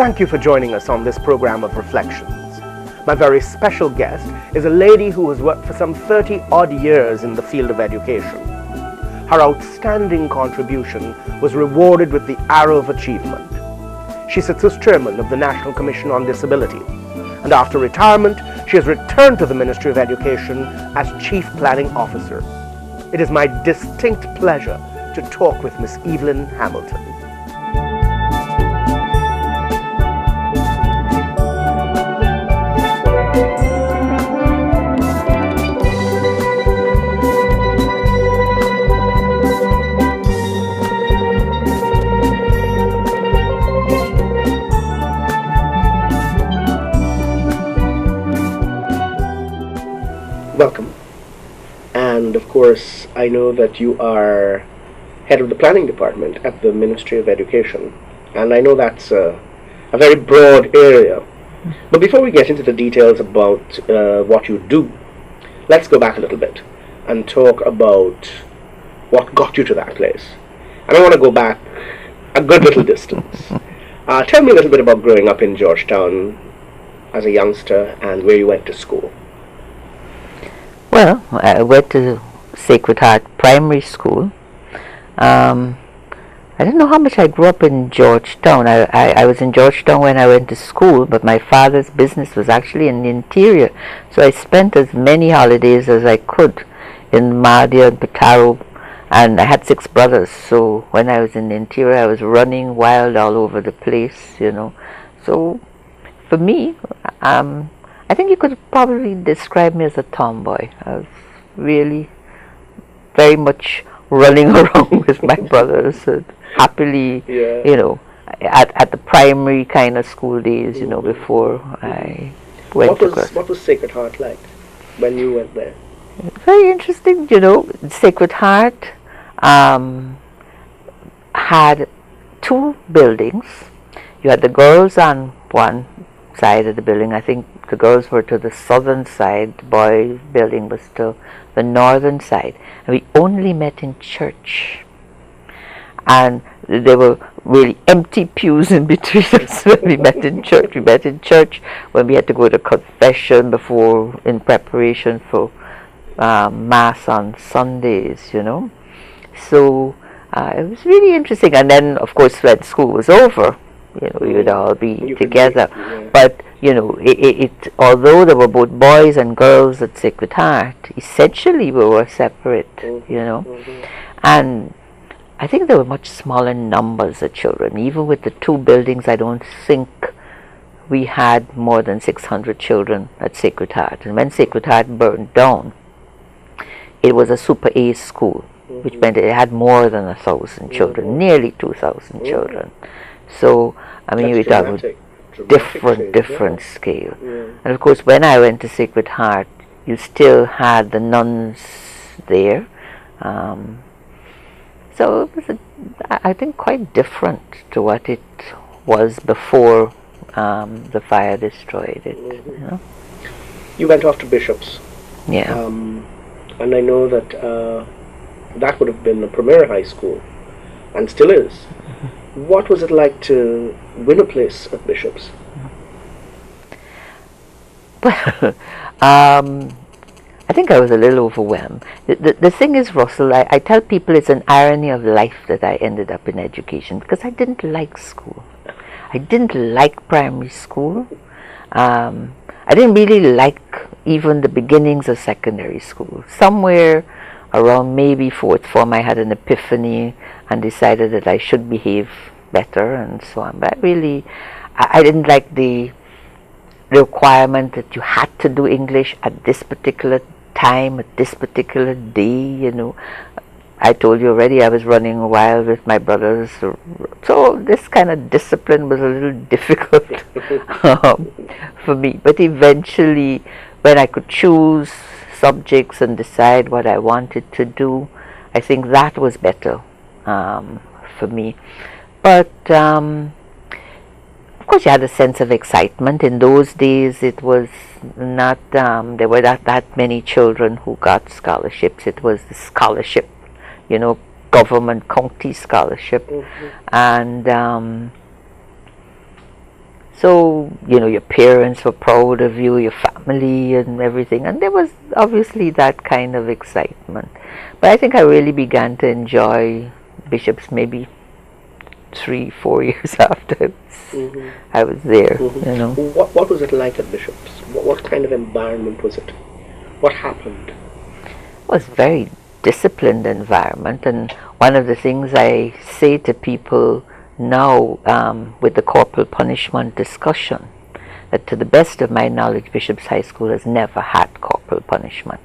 Thank you for joining us on this program of reflections. My very special guest is a lady who has worked for some 30-odd years in the field of education. Her outstanding contribution was rewarded with the Arrow of Achievement. She sits as chairman of the National Commission on Disability, and after retirement, she has returned to the Ministry of Education as Chief Planning Officer. It is my distinct pleasure to talk with Miss Evelyn Hamilton. Welcome. And of course, I know that you are head of the planning department at the Ministry of Education, and I know that's a very broad area. But before we get into the details about what you do, let's go back a little bit and talk about what got you to that place. And I want to go back a good little distance. Tell me a little bit about growing up in Georgetown as a youngster and where you went to school. Well, I went to Sacred Heart Primary School. I don't know how much I grew up in Georgetown. I was in Georgetown when I went to school, but my father's business was actually in the interior. So I spent as many holidays as I could in Mahdia and Pataro, and I had 6 brothers. So when I was in the interior, I was running wild all over the place, you know. So for me, I think you could probably describe me as a tomboy. I was really very much running around with my brothers and happily, you know, at the primary kind of school days, you know, before I went to class. What was Sacred Heart like when you went there? Very interesting, you know. Sacred Heart had 2 buildings. You had the girls on one side of the building. I think the girls were to the southern side, the boys' building was to the northern side, and we only met in church, and there were really empty pews in between us when we met in church. We met in church when we had to go to confession before, in preparation for Mass on Sundays, you know. So it was really interesting. And then, of course, when school was over, you know, we would all be together. But, you know, although there were both boys and girls at Sacred Heart, essentially we were separate, you know. And I think there were much smaller numbers of children. Even with the 2 buildings, I don't think we had more than 600 children at Sacred Heart. And when Sacred Heart burned down, it was a Super A school, which meant it had more than 1,000 children, nearly 2,000 children. So, I mean, we talk about different scale. And of course, when I went to Sacred Heart, you still had the nuns there. So it was, I think, quite different to what it was before the fire destroyed it. You know? You went off to Bishops. Yeah. And I know that that would have been a premier high school, and still is. What was it like to win a place at Bishops? Well, I think I was a little overwhelmed. The thing is, Russell, I tell people it's an irony of life that I ended up in education, because I didn't like school. I didn't like primary school. I didn't really like even the beginnings of secondary school. Somewhere around maybe 4th form, I had an epiphany and decided that I should behave better and so on. But I didn't like the requirement that you had to do English at this particular time, at this particular day, you know. I told you already I was running wild with my brothers. So this kind of discipline was a little difficult for me. But eventually, when I could choose subjects and decide what I wanted to do, I think that was better for me. But of course, you had a sense of excitement. In those days, it was not there were not that many children who got scholarships. It was the scholarship, you know, government county scholarship, and So, your parents were proud of you, your family and everything, and there was obviously that kind of excitement. But I think I really began to enjoy bishops maybe 3, 4 years after I was there. What was it like at Bishop's? What kind of environment was it? What happened? It was a very disciplined environment, and one of the things I say to people now with the corporal punishment discussion, that to the best of my knowledge, Bishop's High School has never had corporal punishment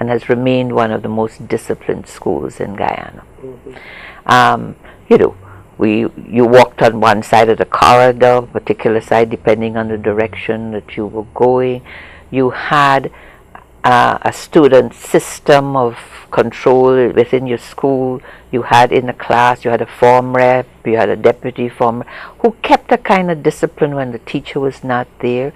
and has remained one of the most disciplined schools in Guyana. You walked on one side of the corridor, particular side, depending on the direction that you were going. You had a student system of control within your school. You had in the class, you had a form rep, you had a deputy form rep, who kept a kind of discipline when the teacher was not there.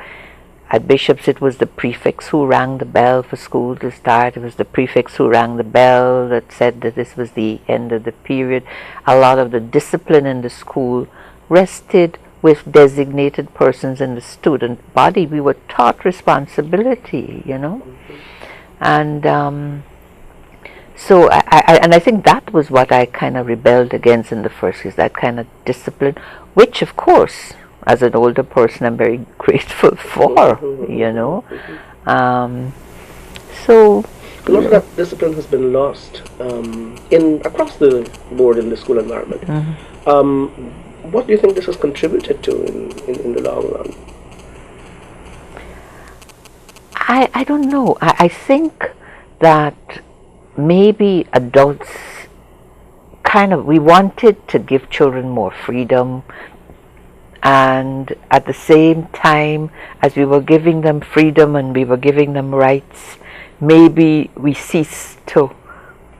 At Bishop's, it was the prefects who rang the bell for school to start. It was the prefects who rang the bell that said that this was the end of the period. A lot of the discipline in the school rested with designated persons in the student body. We were taught responsibility, And so I think that was what I kind of rebelled against in the first place, that kind of discipline, which of course, as an older person, I'm very grateful for, So a lot of that discipline has been lost across the board in the school environment. What do you think this has contributed to in the long run? I don't know. I think that maybe adults we wanted to give children more freedom, and at the same time as we were giving them freedom and we were giving them rights, maybe we ceased to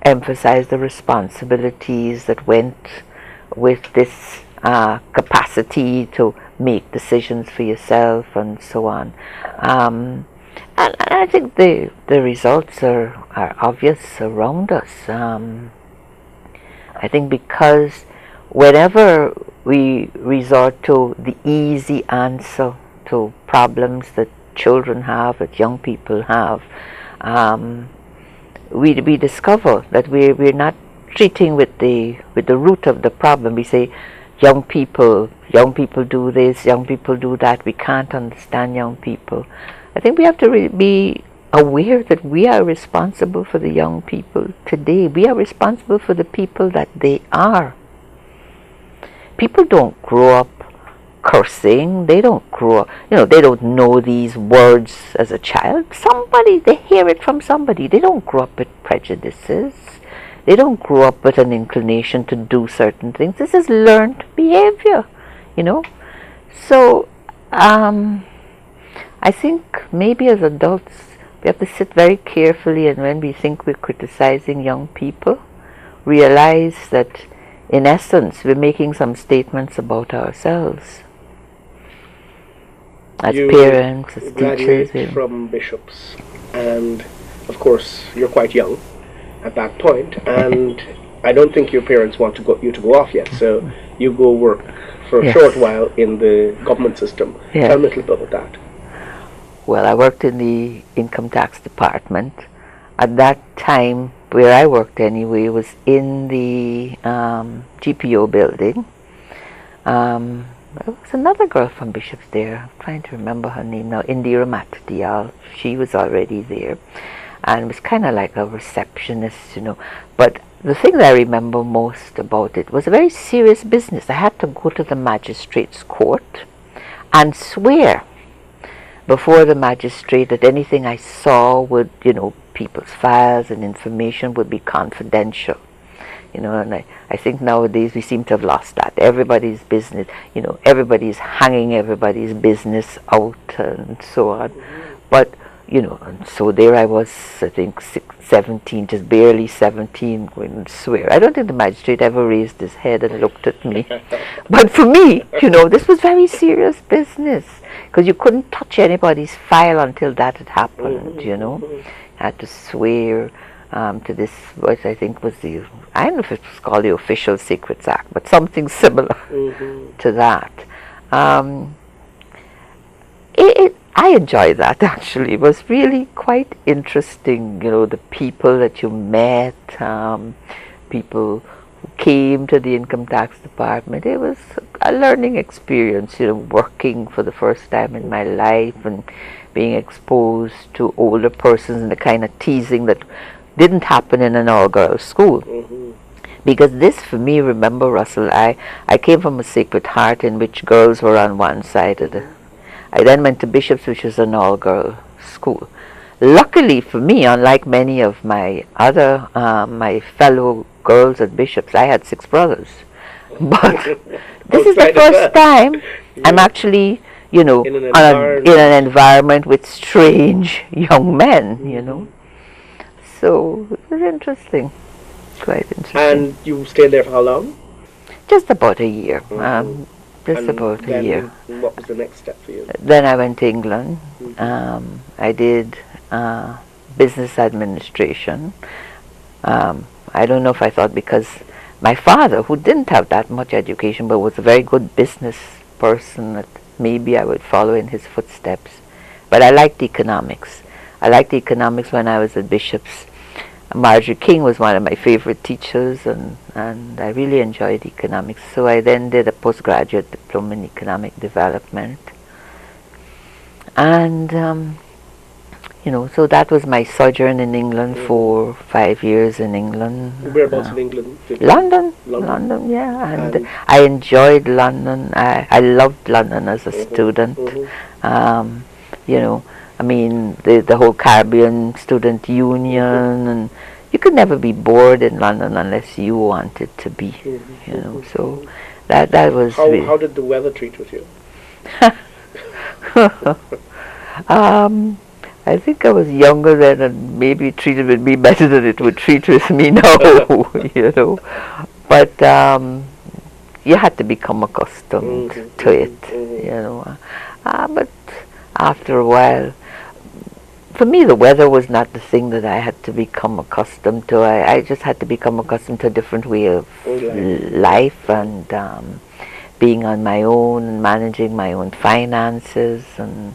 emphasize the responsibilities that went with this capacity to make decisions for yourself and so on. And I think the results are obvious around us. I think because whenever we resort to the easy answer to problems that children have, that young people have, we discover that we're not treating with the root of the problem. We say, young people do this, young people do that, we can't understand young people. I think we have to be aware that we are responsible for the young people today. We are responsible for the people that they are. People don't grow up cursing. They don't grow up, they don't know these words as a child. They hear it from somebody. They don't grow up with prejudices. They don't grow up with an inclination to do certain things. This is learned behavior, So, I think maybe as adults, we have to sit very carefully, and when we think we're criticizing young people, realize that in essence we're making some statements about ourselves as parents, as teachers. From Bishop's, and of course you're quite young at that point, and I don't think your parents want you to go off yet, so you go work for a short while in the government system. Tell me a little bit about that. Well, I worked in the income tax department. At that time, where I worked anyway, was in the GPO building. There was another girl from Bishop's there. I'm trying to remember her name now. Indira Matadiyal. She was already there. And it was kind of like a receptionist, But the thing that I remember most about it was a very serious business. I had to go to the magistrate's court and swear before the magistrate that anything I saw would, people's files and information would be confidential. And I think nowadays we seem to have lost that. Everybody's business, everybody's hanging everybody's business out and so on. But, and so there I was, I think 17, just barely 17, going to swear. I don't think the magistrate ever raised his head and looked at me. But for me, this was very serious business, because you couldn't touch anybody's file until that had happened, I had to swear to this, what I think was I don't know if it was called the Official Secrets Act, but something similar to that. I enjoyed that actually. It was really quite interesting, the people that you met, people who came to the income tax department. It was a learning experience, working for the first time in my life and being exposed to older persons and the kind of teasing that didn't happen in an all-girls school. Because this, for me, remember, Russell, I came from a Sacred Heart in which girls were on one side of the... I then went to Bishop's, which was an all-girl school. Luckily for me, unlike many of my other, my fellow girls at Bishop's, I had 6 brothers. But this is the first time I'm actually, in an environment with strange young men, So it was interesting, quite interesting. And you stayed there for how long? Just about a year. About a year. What was the next step for you? Then I went to England. I did business administration. I don't know if I thought because my father, who didn't have that much education but was a very good business person, that maybe I would follow in his footsteps. But I liked economics. I liked economics when I was at Bishop's. Marjorie King was one of my favorite teachers, and I really enjoyed economics. So I then did a postgraduate diploma in economic development. And, so that was my sojourn in England for 5 years in England. Whereabouts in England? London, yeah. And I enjoyed London. I loved London as a student. The whole Caribbean Student Union, and you could never be bored in London unless you wanted to be, So that was. How did the weather treat with you? I think I was younger then, and maybe it treated with me better than it would treat with me now, But you had to become accustomed to it, But after a while, for me, the weather was not the thing that I had to become accustomed to. I just had to become accustomed to a different way of life and being on my own and managing my own finances and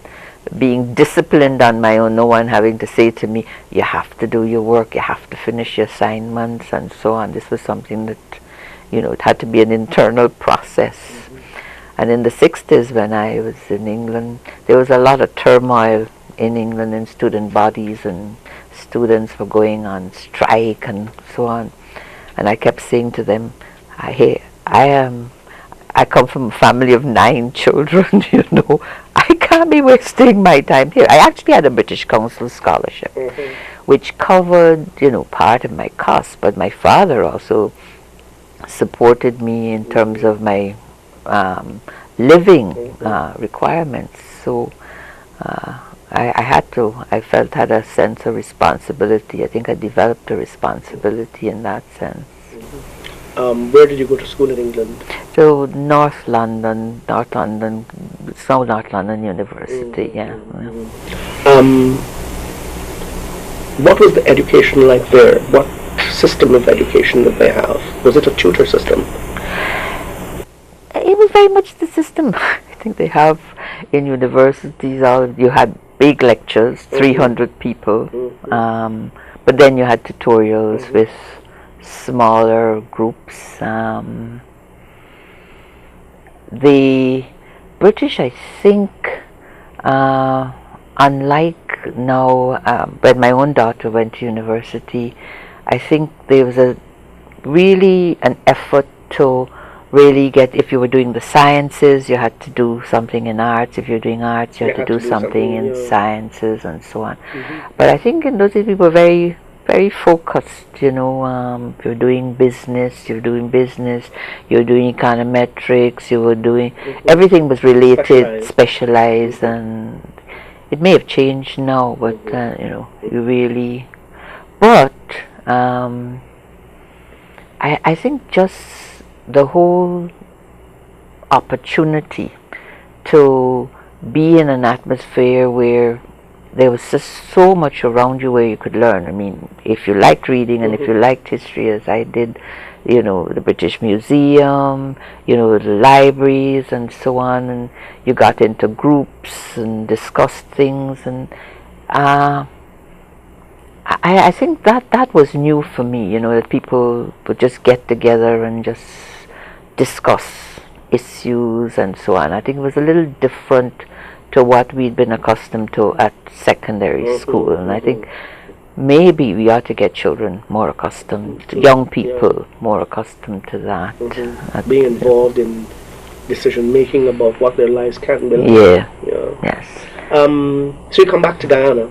being disciplined on my own, no one having to say to me, you have to do your work, you have to finish your assignments and so on. This was something that, it had to be an internal process. And in the 60s, when I was in England, there was a lot of turmoil in England in student bodies, and students were going on strike and so on. And I kept saying to them, I come from a family of 9 children, I can't be wasting my time here. I actually had a British Council scholarship, which covered, part of my costs, but my father also supported me in terms of my living requirements. So I felt had a sense of responsibility. I think I developed a responsibility in that sense. Where did you go to school in England? So North London, it's now North London University, What was the education like there? What system of education did they have? Was it a tutor system? It was very much the system I think they have in universities. You had big lectures, 300 people, but then you had tutorials with smaller groups. The British, I think, unlike now, when my own daughter went to university, I think there was really an effort to really get, if you were doing the sciences, you had to do something in arts. If you're doing arts, you had to do something in sciences and so on. But I think in those days we were very, very focused, if you're doing business, you're doing econometrics, you were doing, everything was related, specialized, and it may have changed now, but, you really, but I think just the whole opportunity to be in an atmosphere where there was just so much around you where you could learn. I mean, if you liked reading and if you liked history as I did, the British Museum, the libraries and so on, and you got into groups and discussed things, and I think that was new for me, that people would just get together and just discuss issues and so on. I think it was a little different to what we'd been accustomed to at secondary school, and I think maybe we ought to get children more accustomed, young people more accustomed to that. Being involved in decision making about what their lives can be like. Yes. So you come back to Guyana,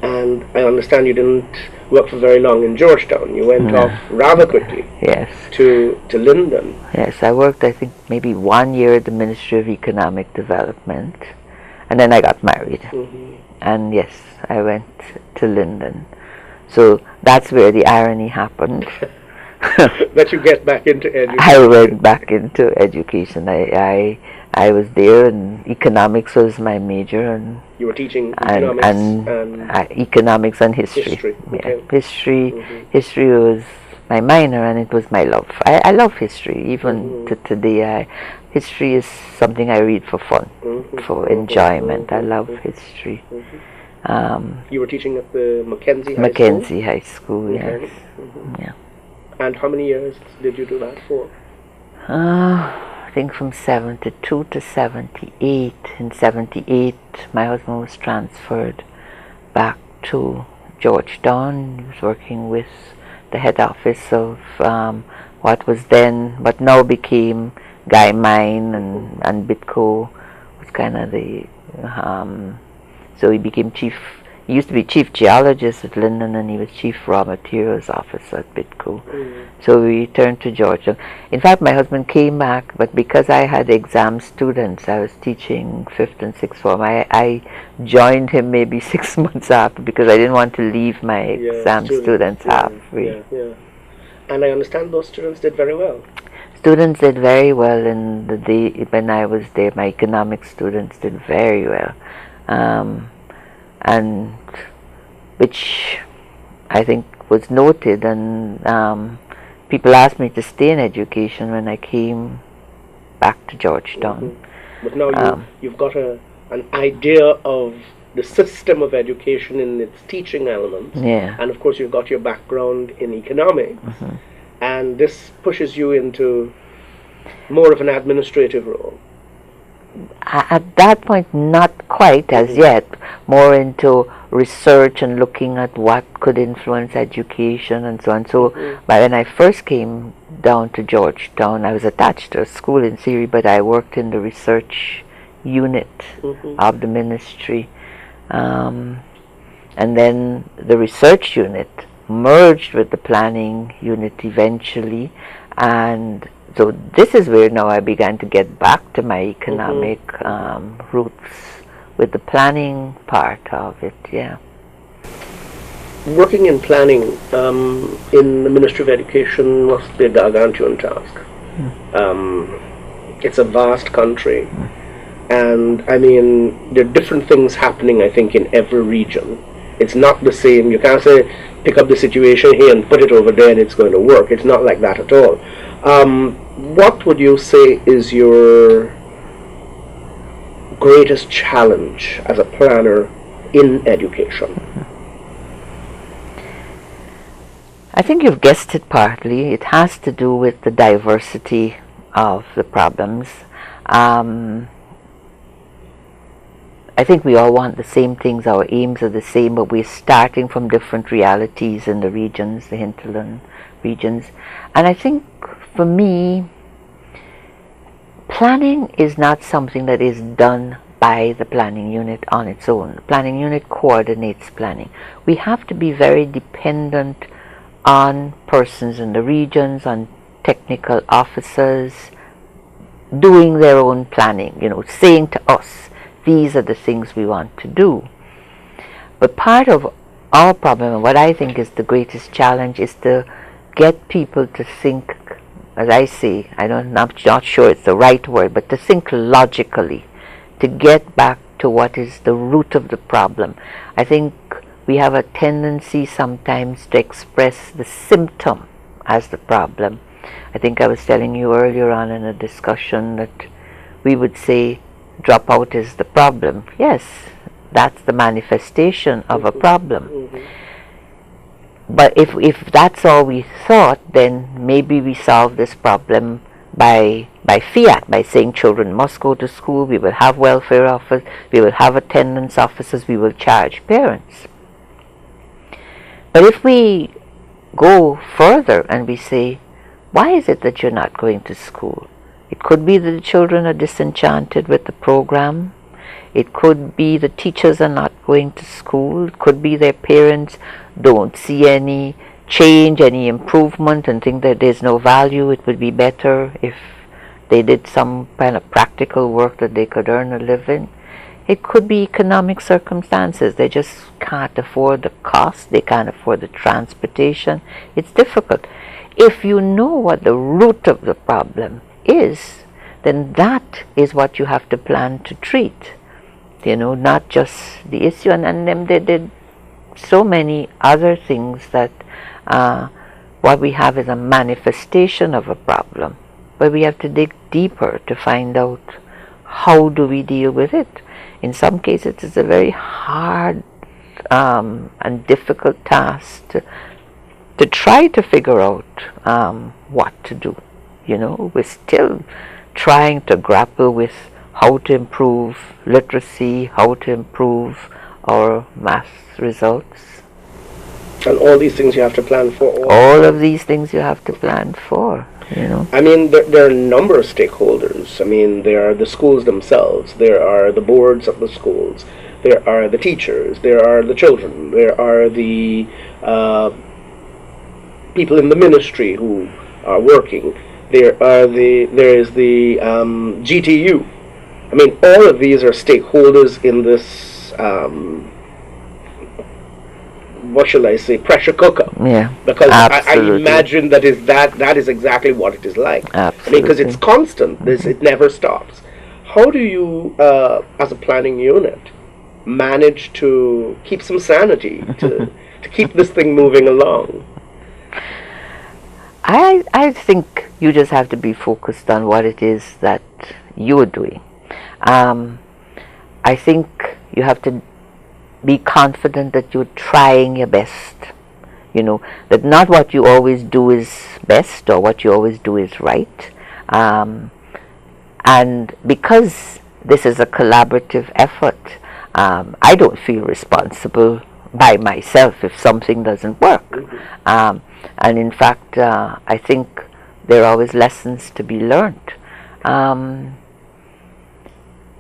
and I understand you didn't work for very long in Georgetown. You went off rather quickly. Yes. To Linden. Yes, I worked, I think, maybe 1 year at the Ministry of Economic Development, and then I got married. And yes, I went to Linden. So that's where the irony happened. That you get back into education. I went back into education. I was there, and economics was my major, and you were teaching economics and economics and history. History was my minor, and it was my love. I love history, even to today. History is something I read for fun, for enjoyment. I love history. You were teaching at the Mackenzie High School, yes. Yeah. And how many years did you do that for? I think from 72 to 78. In 78, my husband was transferred back to Georgetown. He was working with the head office of what was then, but now became Guy Mine, and Bitco was kind of the, so he became he used to be chief geologist at Linden, and he was chief raw materials officer at Bitco. So we returned to Georgia. In fact, my husband came back, but because I had exam students, I was teaching 5th and 6th form, I joined him maybe 6 months after, because I didn't want to leave my exam students halfway. And I understand those students did very well. Students did very well in the day when I was there. My economics students did very well. And which I think was noted, and people asked me to stay in education when I came back to Georgetown. But now you've got an idea of the system of education in its teaching elements, and of course you've got your background in economics, and this pushes you into more of an administrative role. At that point, not quite as yet, more into research and looking at what could influence education and so on. So but when I first came down to Georgetown, I was attached to a school in Syria, but I worked in the research unit of the ministry. And then the research unit merged with the planning unit eventually, and so this is where now I began to get back to my economic roots with the planning part of it, Working in planning in the Ministry of Education must be a gargantuan task. It's a vast country, and I mean, there are different things happening, I think, in every region. It's not the same. You can't say, pick up the situation here and put it over there and it's going to work. It's not like that at all. What would you say is your greatest challenge as a planner in education? I think you've guessed it partly. It has to do with the diversity of the problems. I think we all want the same things, our aims are the same, but we're starting from different realities in the regions, the hinterland regions. And I think for me, planning is not something that is done by the planning unit on its own. The planning unit coordinates planning. We have to be very dependent on persons in the regions, on technical officers, doing their own planning, saying to us, these are the things we want to do. But part of our problem, and what I think is the greatest challenge, is to get people to think, as I say, I'm not sure it's the right word, but to think logically, to get back to what is the root of the problem. I think we have a tendency sometimes to express the symptom as the problem. I think I was telling you earlier on in a discussion that we would say dropout is the problem. Yes, that's the manifestation of a problem. But if that's all we thought, then maybe we solve this problem by fiat, by saying children must go to school, we will have welfare office, we will have attendance officers, we will charge parents. But if we go further and we say, why is it that you're not going to school? It could be that the children are disenchanted with the program. It could be the teachers are not going to school. It could be their parents don't see any change, any improvement, and think that there's no value. It would be better if they did some kind of practical work that they could earn a living. It could be economic circumstances. They just can't afford the cost. They can't afford the transportation. It's difficult. If you know what the root of the problem is, then that is what you have to plan to treat. Not just the issue. And then they did so many other things that what we have is a manifestation of a problem. But we have to dig deeper to find out how do we deal with it. In some cases, it's a very hard and difficult task to try to figure out what to do. We're still trying to grapple with how to improve literacy, how to improve our math results. And all these things you have to plan for. All of these things you have to plan for. I mean, there are a number of stakeholders. I mean, there are the schools themselves, there are the boards of the schools, there are the teachers, there are the children, there are the people in the ministry who are working, there is the GTU. I mean, all of these are stakeholders in this what shall I say, pressure cooker. Yeah. Because I imagine that is exactly what it is like. Absolutely. I mean, because it's constant. It never stops. How do you, as a planning unit, manage to keep some sanity, to keep this thing moving along? I think you just have to be focused on what it is that you're doing. I think you have to be confident that you're trying your best. That not what you always do is best or what you always do is right. And because this is a collaborative effort, I don't feel responsible by myself if something doesn't work. And in fact, I think there are always lessons to be learned.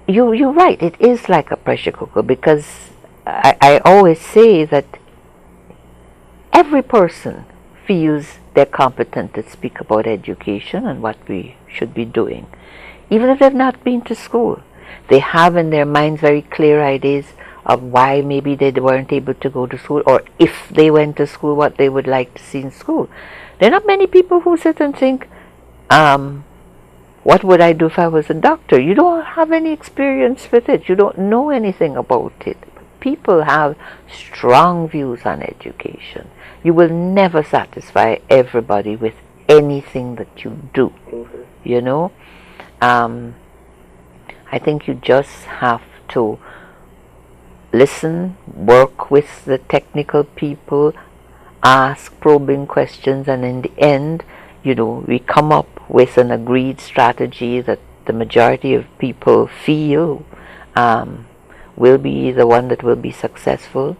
You're right, it is like a pressure cooker, because I always say that every person feels they're competent to speak about education and what we should be doing. Even if they've not been to school, they have in their minds very clear ideas of why maybe they weren't able to go to school, or if they went to school, what they would like to see in school. There are not many people who sit and think, what would I do if I was a doctor? You don't have any experience with it. You don't know anything about it. People have strong views on education. You will never satisfy everybody with anything that you do. I think you just have to listen, work with the technical people, ask probing questions, and in the end, we come up with an agreed strategy that the majority of people feel will be the one that will be successful.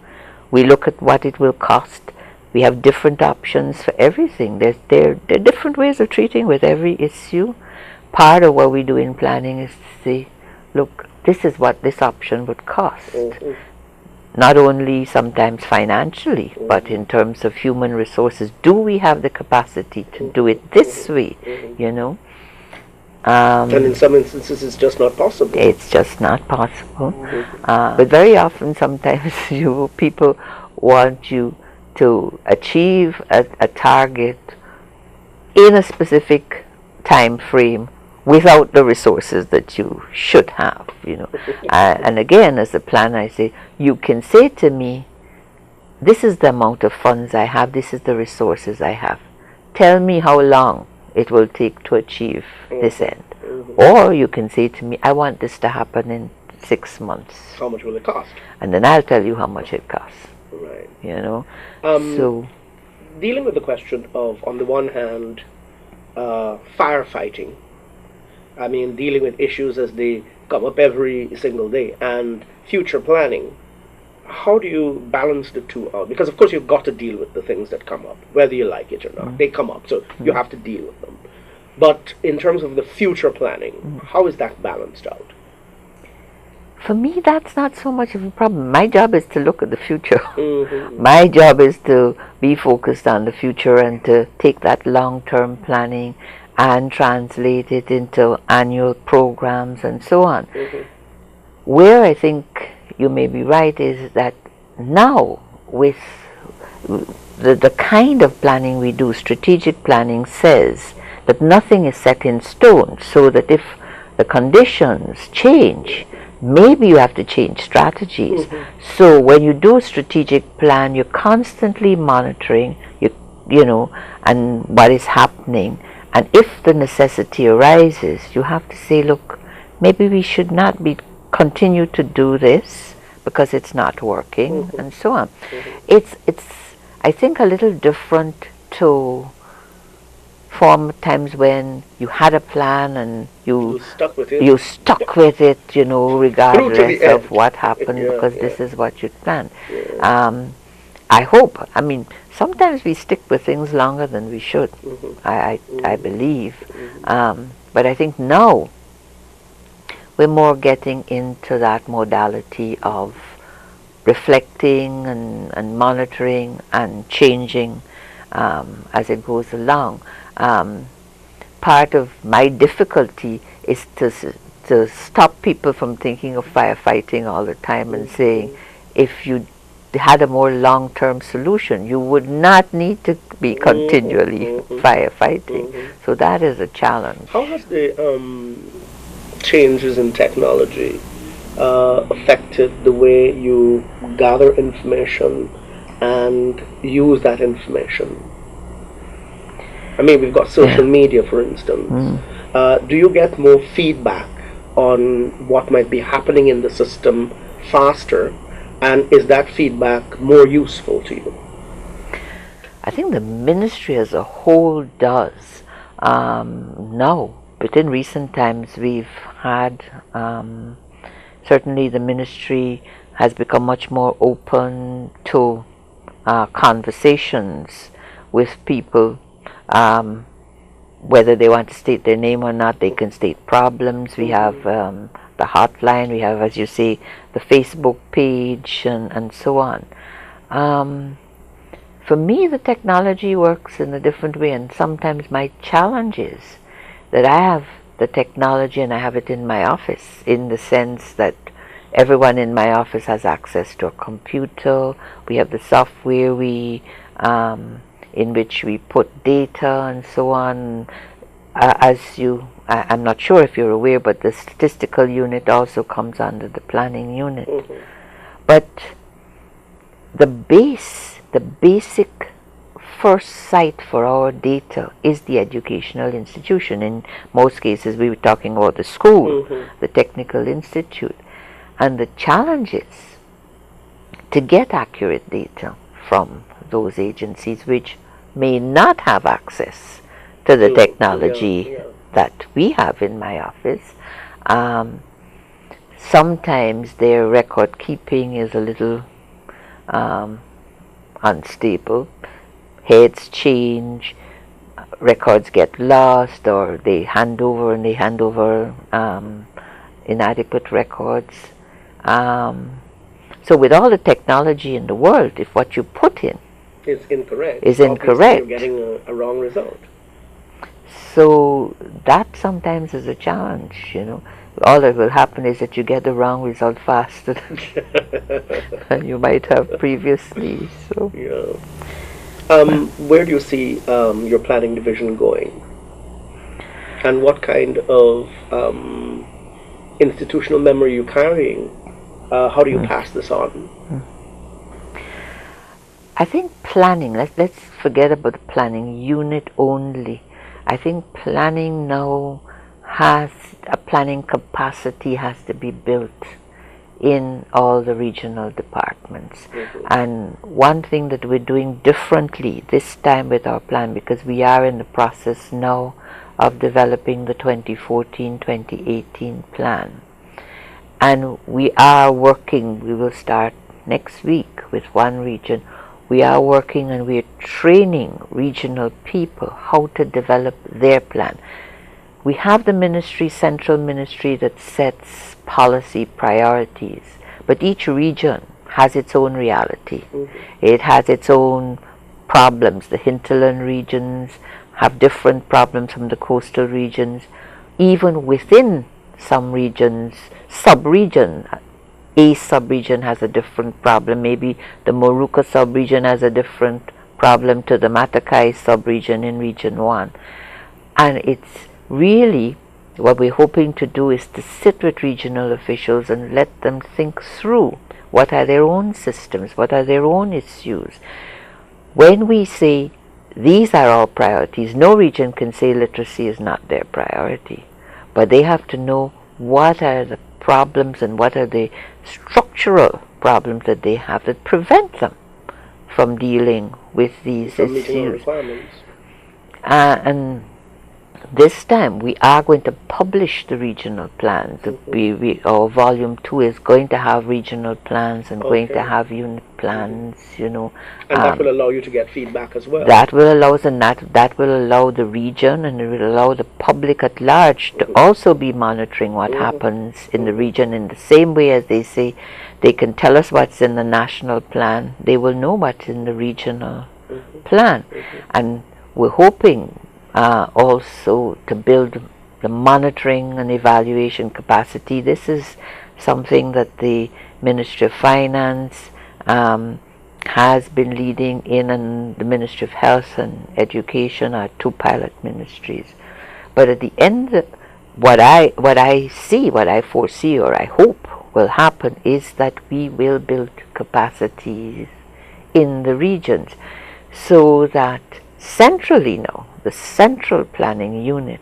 We look at what it will cost. We have different options for everything. There are different ways of treating with every issue. Part of what we do in planning is to say, look, this is what this option would cost. Not only sometimes financially, but in terms of human resources. Do we have the capacity to do it this way, And in some instances, it's just not possible. It's just not possible. But very often, sometimes people want you to achieve a target in a specific time frame without the resources that you should have, and again, as a planner, I say, you can say to me, this is the amount of funds I have, this is the resources I have. tell me how long it will take to achieve this end. Mm-hmm. Or you can say to me, I want this to happen in 6 months. How much will it cost? And then I'll tell you how much it costs. Right. You know? So, dealing with the question of, on the one hand, firefighting, I mean, dealing with issues as they come up every single day, and future planning, how do you balance the two out? Because, of course, you've got to deal with the things that come up, whether you like it or not. They come up, so you have to deal with them. But in terms of the future planning, how is that balanced out? For me, that's not so much of a problem. My job is to look at the future. My job is to be focused on the future and to take that long-term planning and translate it into annual programs and so on. Where I think you may be right is that now, with the kind of planning we do, strategic planning says that nothing is set in stone, so that if the conditions change, maybe you have to change strategies. So when you do a strategic plan, you're constantly monitoring, you know, and what is happening. And if the necessity arises, you have to say, look, maybe we should not continue to do this because it's not working, and so on. It's I think a little different to former times when you had a plan and you stuck with it, you know, regardless of what happened, because this is what you'd planned. I hope, I mean, sometimes we stick with things longer than we should, I believe. But I think now we're more getting into that modality of reflecting and monitoring and changing as it goes along. Part of my difficulty is to stop people from thinking of firefighting all the time and saying, if you had a more long-term solution, you would not need to be continually firefighting. So that is a challenge. How has the changes in technology affected the way you gather information and use that information? I mean, we've got social media, for instance. Do you get more feedback on what might be happening in the system faster? And is that feedback more useful to you? I think the ministry as a whole does. No, but in recent times we've had, certainly the ministry has become much more open to conversations with people. Whether they want to state their name or not, they can state problems. We have the hotline, we have, as you say, the Facebook page, and so on. For me, the technology works in a different way, and sometimes my challenge is that I have the technology and I have it in my office, in the sense that everyone in my office has access to a computer. We have the software in which we put data and so on. I'm not sure if you're aware, but the statistical unit also comes under the planning unit. But the basic first site for our data is the educational institution. In most cases, we were talking about the school, the technical institute. And the challenge is to get accurate data from those agencies which may not have access to the technology that we have in my office. Sometimes their record keeping is a little unstable. Heads change, records get lost, or they hand over inadequate records. So with all the technology in the world, if what you put in is incorrect, you're getting a wrong result. So that sometimes is a challenge, you know. All that will happen is that you get the wrong result faster than you might have previously. So where do you see your planning division going? And what kind of institutional memory are you carrying? How do you pass this on? I think planning, let's forget about the planning unit only. I think planning now has a planning capacity has to be built in all the regional departments. And one thing that we're doing differently this time with our plan, because we are in the process now of developing the 2014-2018 plan. And we are working, we will start next week with one region. We are working and we are training regional people how to develop their plan. We have the ministry, central ministry, that sets policy priorities, but each region has its own reality. It has its own problems. The hinterland regions have different problems from the coastal regions. Even within some regions, sub-region, a sub-region has a different problem. Maybe the Moruca sub-region has a different problem to the Matakai sub-region in Region 1. And it's really what we're hoping to do is to sit with regional officials and let them think through what are their own systems, what are their own issues. When we say these are our priorities, no region can say literacy is not their priority, but they have to know what are the problems and what are the structural problems that they have that prevent them from dealing with these issues. And this time we are going to publish the regional plans. Our volume 2 is going to have regional plans and going to have unit plans, you know. And that will allow you to get feedback as well. That will allow us, and that will allow the region, and it will allow the public at large to also be monitoring what happens in the region in the same way as they say they can tell us what's in the national plan. They will know what's in the regional plan. And we're hoping also to build the monitoring and evaluation capacity. This is something that the Ministry of Finance has been leading in, and the Ministry of Health and Education are two pilot ministries. But at the end, what I see, what I foresee, or I hope will happen is that we will build capacities in the regions so that centrally now, the central planning unit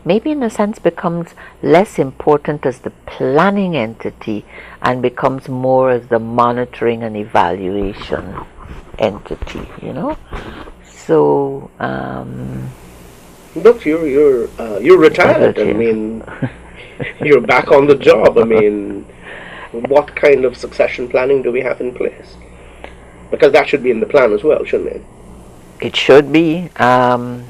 maybe in a sense becomes less important as the planning entity and becomes more as the monitoring and evaluation entity, you know. So look, you're retired. I mean, you're back on the job. I mean, what kind of succession planning do we have in place? Because that should be in the plan as well, shouldn't it? It should be, and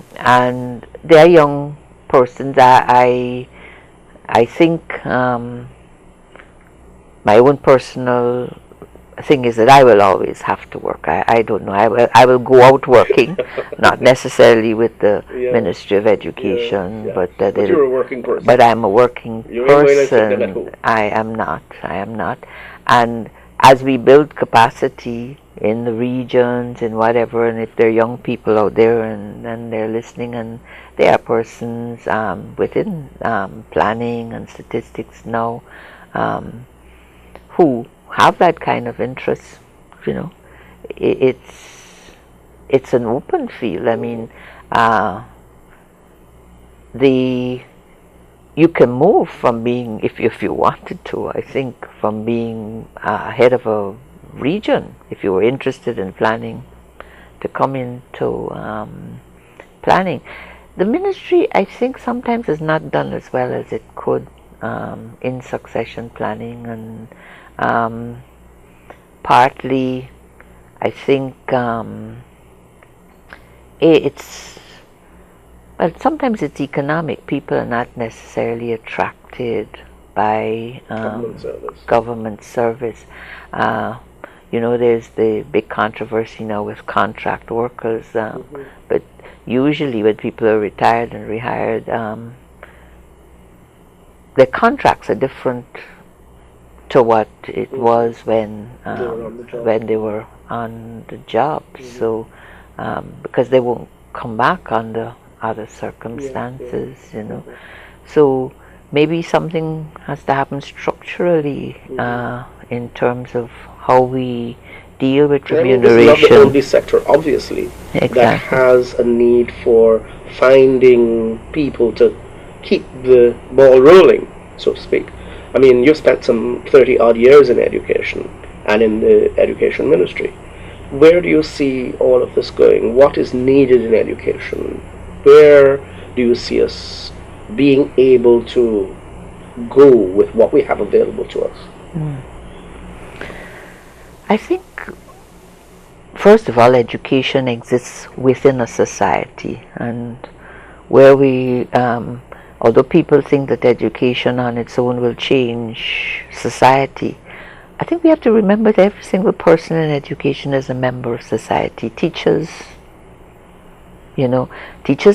they are young persons. I think my own personal thing is that I will always have to work. I don't know. I will go out working, not necessarily with the Ministry of Education, but you're a working person. But I'm a working person. At home. I am not. And as we build capacity in the regions and whatever, and if there are young people out there and they're listening and there are persons within planning and statistics now who have that kind of interest, you know, it's an open field. I mean, you can move from being, if you wanted to, I think, from being head of a region, if you were interested in planning, to come into planning. The ministry, I think, sometimes is not done as well as it could in succession planning, and partly, I think sometimes it's economic. People are not necessarily attracted by government service. You know, there's the big controversy now with contract workers, but usually when people are retired and rehired, their contracts are different to what it was when they were on the job. So because they won't come back under other circumstances, you know. So maybe something has to happen structurally in terms of how we deal with I mean, this is not the remuneration. only sector, obviously, that Exactly. has a need for finding people to keep the ball rolling, so to speak. I mean, you've spent some 30 odd years in education and in the education ministry. Where do you see all of this going? What is needed in education? Where do you see us being able to go with what we have available to us? I think, first of all, education exists within a society, and where although people think that education on its own will change society, I think we have to remember that every single person in education is a member of society. Teachers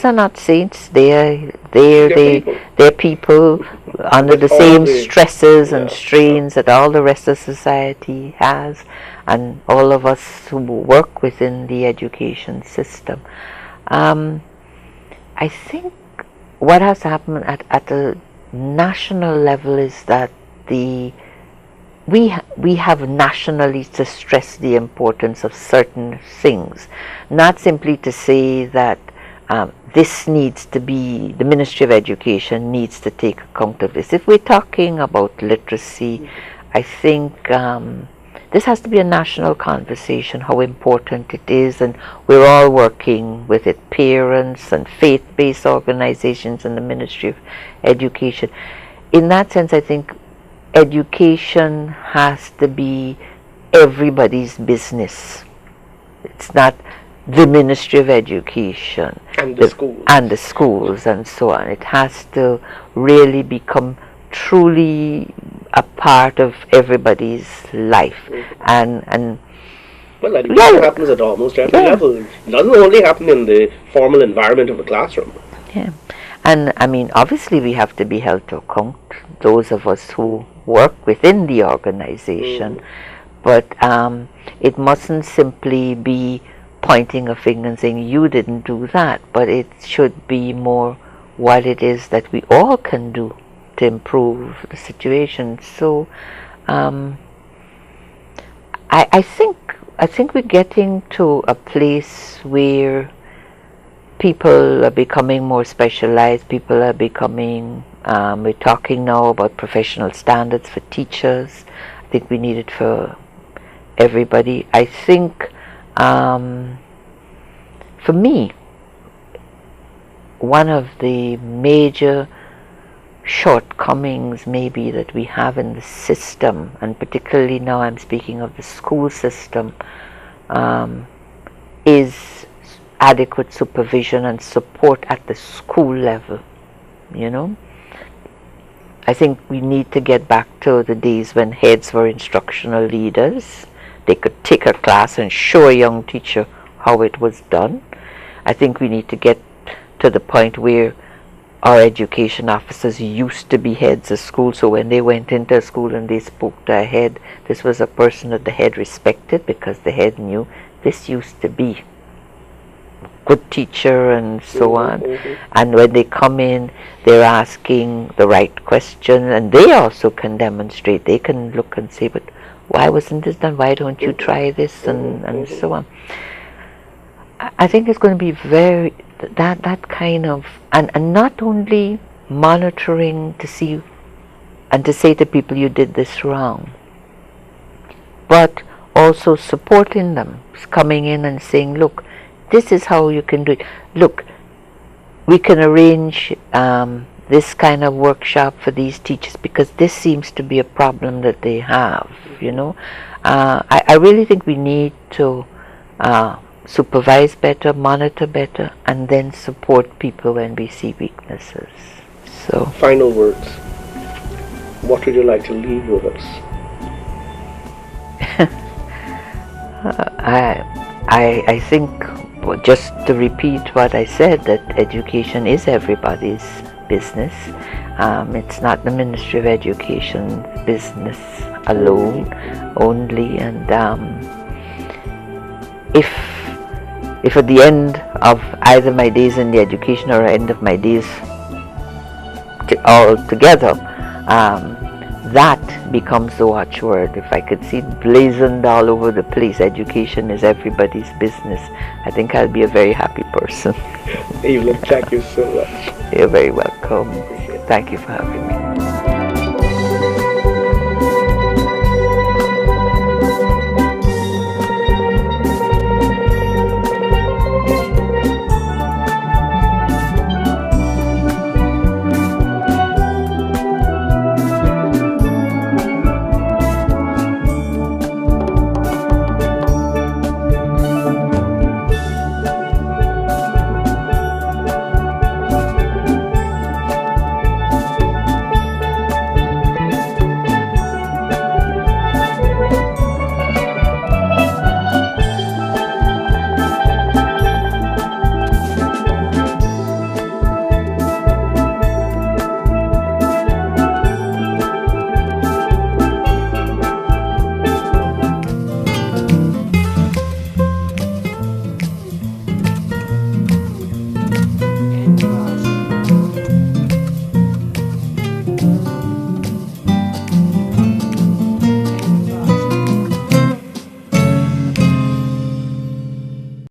are not saints. They're people they're people under the with all same the, stresses and yeah. strains that all the rest of society has, and all of us who work within the education system. I think what has happened at the national level is that we have nationally to stress the importance of certain things, not simply to say that this needs to be, the Ministry of Education needs to take account of this. If we're talking about literacy, I think this has to be a national conversation, how important it is, and we're all working with it, parents and faith-based organizations and the Ministry of Education. In that sense, I think education has to be everybody's business. It's not the Ministry of Education And the schools. and the schools and so on. It has to really become truly a part of everybody's life. And Well, education yeah, happens at almost every yeah, level. It doesn't only happen in the formal environment of the classroom. yeah. And I mean, obviously we have to be held to account, those of us who work within the organization, but it mustn't simply be pointing a finger and saying you didn't do that, but it should be more what it is that we all can do to improve the situation. So I think we're getting to a place where people are becoming more specialized. People are becoming, we're talking now about professional standards for teachers. I think we need it for everybody. I think for me, one of the major shortcomings maybe that we have in the system, and particularly now I'm speaking of the school system, is adequate supervision and support at the school level. I think we need to get back to the days when heads were instructional leaders. They could take a class and show a young teacher how it was done. I think we need to get to the point where our education officers used to be heads of school, so when they went into a school and they spoke to a head, this was a person that the head respected because the head knew this used to be good teacher and so on. And when they come in, they're asking the right question, and they also can demonstrate. They can look and say, but why wasn't this done? Why don't you try this? And so on. I think it's going to be very, that kind of, and not only monitoring to see and to say to people you did this wrong, but also supporting them, coming in and saying, look, this is how you can do it. Look, we can arrange this kind of workshop for these teachers because this seems to be a problem that they have, I really think we need to supervise better, monitor better, and then support people when we see weaknesses. So, final words. What would you like to leave with us? I think, just to repeat what I said, that education is everybody's business. It's not the Ministry of Education's business alone, only, and if at the end of either my days in the education or end of my days all together, that becomes the watchword. If I could see it blazoned all over the place, education is everybody's business, I think I'll be a very happy person. Evelyn, thank you so much. You're very welcome. Appreciate it. Thank you for having me.